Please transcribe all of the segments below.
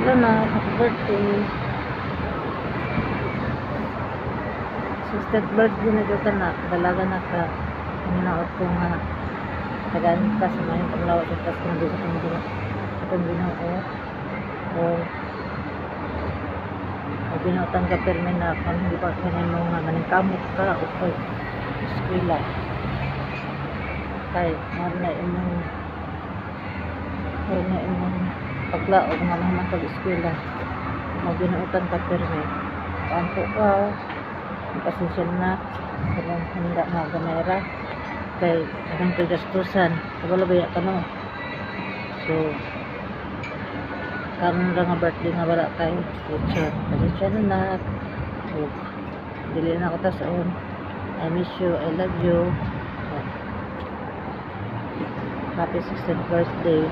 Hello na, happy birthday. 60th birthday na dito na. Dalaga na ka. Hinaot ko nga. Tagaan ka sa mga panglawat at tas kung dito kung ginoo. O binutang ka perme na kung hindi pa kanin mo nga maningkamot ka o kay eskwela. Kay marna imong paglaog nga naman pag-eskwela. Mabinuutan ka perme. Kanto ka. Pasensya na. Kung handa nga gamera. Kay ang pagastusan. Wala ba ka no? So, karon ra nga birthday nga wala tayo. Pasensya na na. So, dili na ako tason. I miss you. I love you. Happy 16th birthday.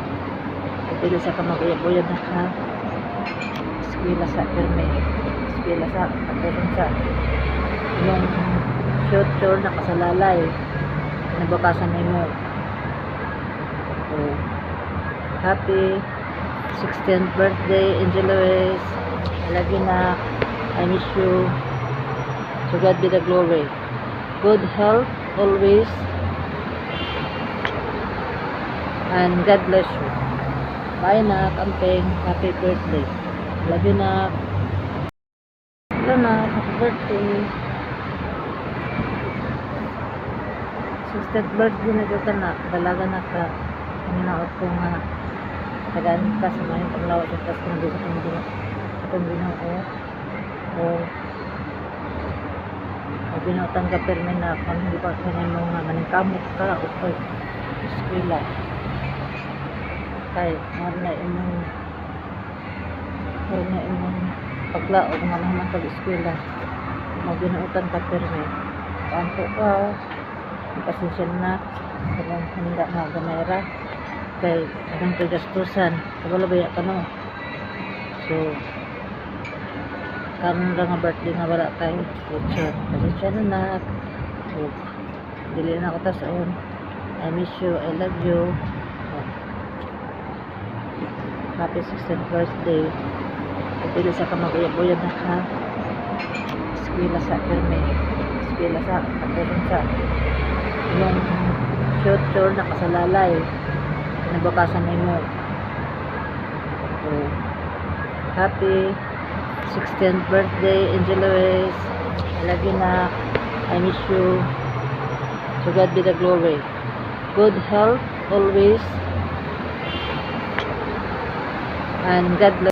Pili sa kamag-uyab-uyab na ka. Eskwela sa perme. Eskwela sa katulong sa yung future na kasalalay. Nabakasan na mo. So, happy 16th birthday, Angel Luis. I love you na. I miss you. To God be the glory. Good health always. And God bless you. Bye na, kampeng. Happy birthday. Love you na. Hello na, happy birthday. 60th birthday na dito na. Dalaga na ka. Hinaot ko nga. Tagaan ka sa mga panglawat at tas kung dito kung ginoo. O binutang ka perme na kung hindi pa kanin mo nga maningkamot ka o kay eskwela. Kay marna imong paglaog nga naman pag-eskwela. Mabinuutan ka perme. Kanto ka. Pasensya na. Kung handa nga gamera. Kay ang pagastusan. Wala ba ka no? So, karon ra nga birthday nga wala tayo. Pasensya na na. So, dili na ako tason. I miss you. I love you. Happy 16th birthday. Pili sa kamag-uyab-uyab na ka. Eskwela sa perme. Eskwela sa katulong sa yung future na kasalalay. Nabakasan na mo. So, happy 16th birthday, Angel Luis. I love you na. I miss you. To God be the glory. Good health always. And God bless.